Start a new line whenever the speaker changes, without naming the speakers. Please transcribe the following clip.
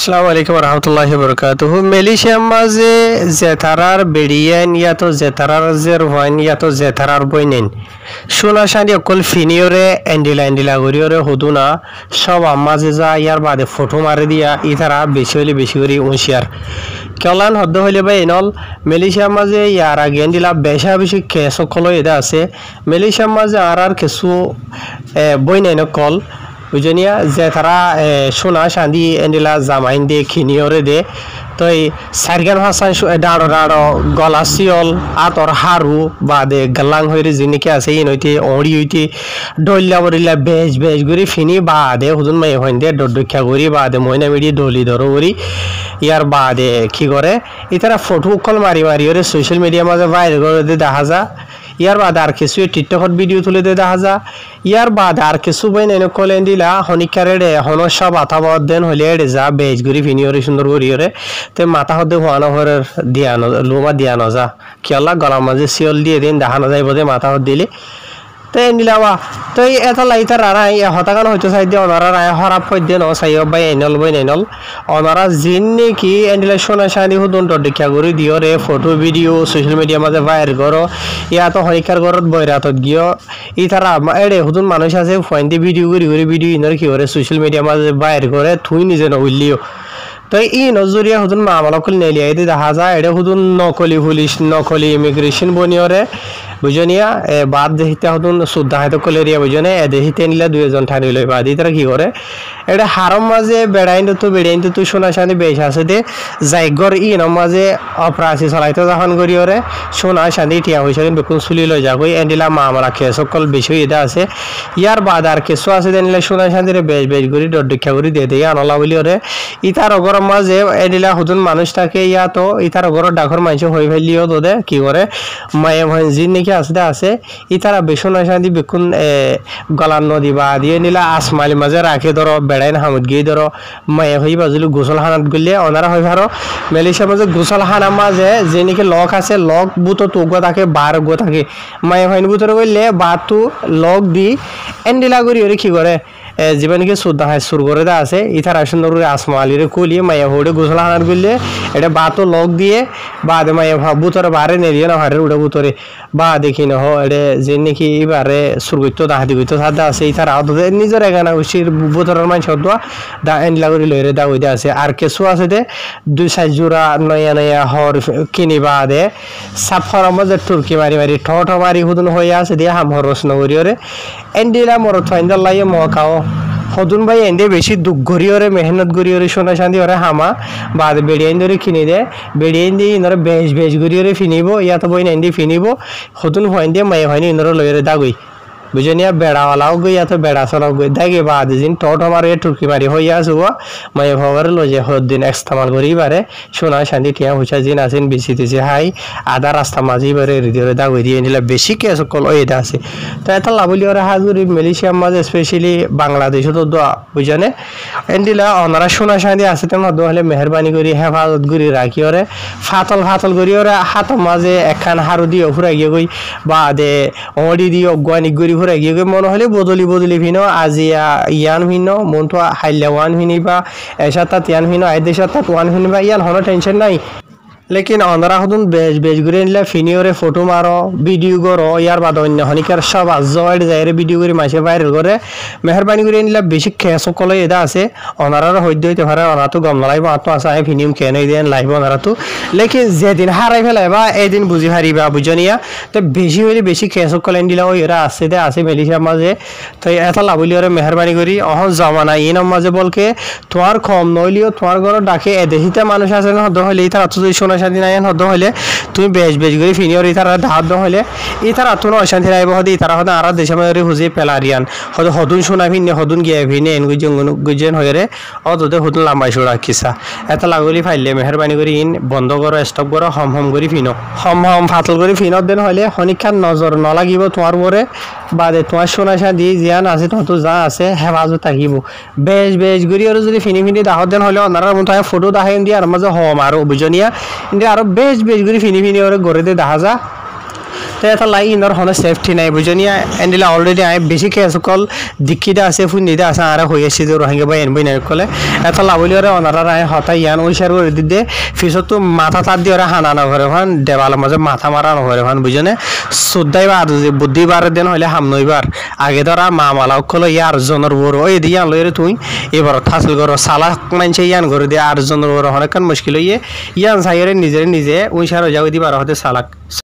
আসসালামু আলাইকুম রহমতুল্লাহি বরকাতুহু মেলিশিয়াম মাঝে জেথারার বেড়িয়ান ইয়াতো জেথারার জের হওয়ান ইয়াতো জেথারার বইনেন সোনা সানি অকল ফিনিওরে এন্ডিলা গরিওরে হুদুনা সব মাঝে যা ইয়ার বাদে ফটো মারে দিয়া ইতারা বেশি হলে বেশি করে উঁশিয়ার কেলান হদ্দ হইলে বা এনল মেলিশিয়াম মাঝে ইয়ার আগে এন্ডিলা বেশা বেশি কেস অকল এটা আছে মেলিশিয়াম মাঝে আর কিছু বইনেন কল বুঝনিয়া যে তারা সোনা চাঁদি এন্ডিলা জামাইন দিয়ে খিনিয়রে দে তো এই সারগান ভাষায় ডাড়ো ডাড়ো গলা শিয়ল আতর হারু বা দে গাল্লাং হইরে জিনিকে আছে ই নইতে অড়ি হইতে ডলিয়া বরিলা বেজ গুড়ি ফিনি বা দে হুজুন মাই হইন দে ডডক্ষা করি বা দে ময়না মিডি ডলি ধরো করি ইয়ার বাদে কি করে ইতারা ফটো কল মারি ওরে সোশ্যাল মিডিয়া মাঝে ভাইরাল করে দেখা যা ইয়ার বাদ আর কিছু টিকটকত ভিডিও তুলে দিয়ে দেখা যা ইয়ার বাদ আর কিছু বই নেন কলেন দিলা হনিকারে রে হন সব আথা বাদ দেন হলে এড়ে যা বেজ গুড়ি ফিনিওরে সুন্দর করিওরে তে মাথা হতে হওয়ানো হরের দিয়ানো লোমা দিয়ানো যা কিয়লা গলার মাঝে শিয়ল দিয়ে দিন দেখানো যাইব দে মাথা হত দিলে তো এনিলাবা তো এত লাইতা রানাই হতাগান হয়তো চাই দিয়ে অনারা রায় হরাপ হই দিয়ে ন চাই বাই এনল বই নেনল অনারা জিন নাকি এনিলা সোনা সানি হুদন দেখা করে দিও রে ফটো ভিডিও সোশ্যাল মিডিয়া মাঝে ভাইরাল করো ইয়াতো হরিকার ঘরত বৈরাতত গিয়ে ইতারা এড়ে হুদন মানুষ আছে ফোন দিয়ে ভিডিও করি ভিডিও ইনার কি করে সোশ্যাল মিডিয়া মাঝে ভাইরাল করে থুই নিজে নইলিও তো ই নজরিয়া হুদুন মামলাকল নেলিয়াই দেখা যায় এটা হুদুন নকলি পুলিশ নকলি ইমিগ্রেশন বনিয়রে বুঝনিয়া বাদ দেহিতে হুদুন সুদ্ধা হাতে কলেরিয়া বুঝনে দেহিতে নিলে দুইজন ঠানি লই বাদ ইতারা কি করে এটা হারম মাঝে বেড়াইন তো সোনা শানি বেশ আছে দে জায়গর ই ন মাঝে অপরাশি চলাইতে যখন করিওরে সোনা শানি টিয়া হইছে বেকুন চুলি লই যাগই এন্ডিলা মামলা কেস সকল বেশি এটা আছে ইয়ার বাদ আর কেসো আছে দেনিলে সোনা শানিরে বেশ করি ডডক্ষা করি দিয়ে দেয় আনলা বলিওরে ইতার অগর মাঝে এডিলা হুদুন মানুষটাকে ইয়া তো ইতার অগর ডাকর মানুষ হয়ে ফেলিও তো দে কি করে মায়ে ভাই জিন নাকি আছে ইতারা বেসনা শান্তি বেকুন গলার নদী বা দিয়ে নিলা আসমালি মাঝে রাখে ধরো বেড়াইন হামুদ গিয়ে ধরো মায়ে হই বাজুলি গোসল হানাত গেলে ওনারা হয়ে ভারো মেলিশিয়ার মাঝে গোসল হানা মাঝে যে নাকি লক আছে লক বুতো তোগো থাকে বার গো থাকে মায়ে ভাইন বুতরে করলে বাতু লক দি এন্ডিলা করি ওরে কি করে জীবনকে শ্রদ্ধা হয় সুর করে দা আছে ইথার সুন্দর করে আসমা আলিরে কুলিয়ে মাইয়া হোড়ে গোসলা হানার গুললে এটা বাতো লক দিয়ে বাদ মাইয়া বুতরে বারে নেলিয়ে না হারের উড়ে বুতরে বা দেখি না হো এটা যে নাকি এবারে সুর করতো দাহাদি করতো সাদা আছে ইথার আহত নিজের এখানে উচির বুতরের মানুষ দোয়া দা এনলা করে লইরে দা ওইটা আছে আর কেঁচু আছে দে 2-4 জোড়া নয়া হর কিনিবা দে সাফর মাঝে টুরকি মারি ঠো মারি হুদুন হয়ে আছে দিয়ে হাম হরস নগরিয়রে এন্ডিলা মরত ফাইন্দাল লাইয়ে মকাও হদুন ভাই এন্ডে বেশি দুঃখ গরিওরে মেহনত গরিওরে সোনা শান্তি ওরে হামা বাদ বেড়িয়াইন ধরে কিনে দে বেড়িয়াইন দিয়ে ইনরে বেশ গরিওরে ফিনিব ইয়াতো বই এন্ডি ফিনিব হদুন হইন দিয়ে মাই হয়নি ইনরে লইরে দাগুই বুঝনিয়া বেড়াওয়ালাও গই এত বেড়া চলাও গই দেখে বাদ দিন ঠো মারি টুরকি মারি হইয়া আসুব মাই ভগরে লজে হদিন এক্সতামাল করি বারে সোনা শান্তি টিয়া হুসা জিন আছেন বেশি দিছে হাই আধা রাস্তা মাঝি বারে হৃদয় দাগুই দিয়ে নিলে বেশি কেস কল এটা আছে তো এত লাভলি ওরা হাজুরি মেলিশিয়াম মাঝে স্পেশালি বাংলাদেশও তো দোয়া বুঝানে এন্ডিলা ওনারা সোনা শান্তি আছে তেমন দোয়া হলে মেহরবানি করি হেফাজত করি রাখি ওরে ফাতল করি ওরা হাত মাঝে একখান হারু দিয়ে ফুরা গিয়ে গই বা দে অড়ি দিয়ে অজ্ঞানিক গরি ফুরা গিয়ে গই মনে হলে বদলি ভিনো আজিয়া ইয়ান ভিনো মন তো হাইলে ওয়ান ভিনিবা এসাতা তিয়ান ভিনো আইদেশাতা ওয়ান ভিনিবা ইয়ান হনো টেনশন নাই लेकिन অনরা হদুন বেশ ঘুরে নিলে ফিনিওরে ফটো মারো ভিডিও করো ইয়ার বাদ অন্য হনিকার সব আজয়েড যাইরে ভিডিও করে মাসে ভাইরাল করে মেহরবানি করে নিলে বেশি খেস কলে এটা আছে অনারার হইতে হইতে পারে অনা তো গম লাইব আতো আছে আই ফিনিম কেনে দেন লাইভ অনারা তো লেকিন যেদিন হারাই ফেলাইবা এদিন বুঝি হারিবা বুঝনিয়া তো বেশি হইলে বেশি খেস কলে দিলা ওই এরা আছে দে আছে মেলিশিয়ার মাঝে তো এত লাভলি ওরে মেহরবানি করি অহন জামানা ইনাম মাঝে বলকে তোমার কম নইলিও তোমার ঘর ডাকে এদেশিতে মানুষ আছে না হদ হইলে ইতার আতো সোনা শান্তি নাই হদ হইলে তুমি বেশ করে ফিনিওর ইতার ধার দ হইলে ইতার আতুন অশান্তি রাইব হদে ইতার হদে আর দেশে মাঝে হুজে পেলারিয়ান হদুন শোনা ভিনে হদুন গিয়ে ভিনে এন গুজেন হইরে অদতে হদুন লাম্বাই সুরা কিসা এত লাগলি ফাইলে মেহরবানি করে ইন বন্ধ করো স্টপ করো হম করে ফিনো হম ফাতল করে ফিনত দেন হইলে হনিকার নজর নলাগিব তোমার উপরে বাদে তোমার সোনা শান্তি জিয়ান আছে তত যা আছে হেফাজত থাকিব বেশ করি আর যদি ফিনি দাহত দেন হলে অনারার মতো ফটো দাহাইন দিয়ে আর মাঝে হম আরো বুঝনিয়া কিন্তু আরো বেশ করে ফিনি ওরে গড়ে দিয়ে দেখা যা তো এটা লাই ইনর হনে সেফটি নাই বুঝনিয়া এন্ডিলা অলরেডি আই বেশি কেস কল দিকিদা আছে ফুনিদা আছে আর হই আছে যে রোহিঙ্গা বাই এনবই নাই কলে এটা লাবলিওরে অনারা রাই হতা ইয়ান ওইসার করে দিদে ফিসত তো মাথা তার দিয়ে ওরা হানা না করে ভান দেওয়ালের মাঝে মাথা মারা না করে ভান বুঝনে সুদ্দাইবার বুদ্ধিবার দিন হইলে হামনইবার আগে ধরা মামালাও কল ইয়ার জনের বড় ওই দিয়ান লইরে তুই এবার থাসল করো সালা মানছে ইয়ান করে দিয়ে আর জনের বড় অনেক মুশকিল হইয়ে ইয়ান সাইরে নিজে ওইসার যাও দিবার হতে সালাক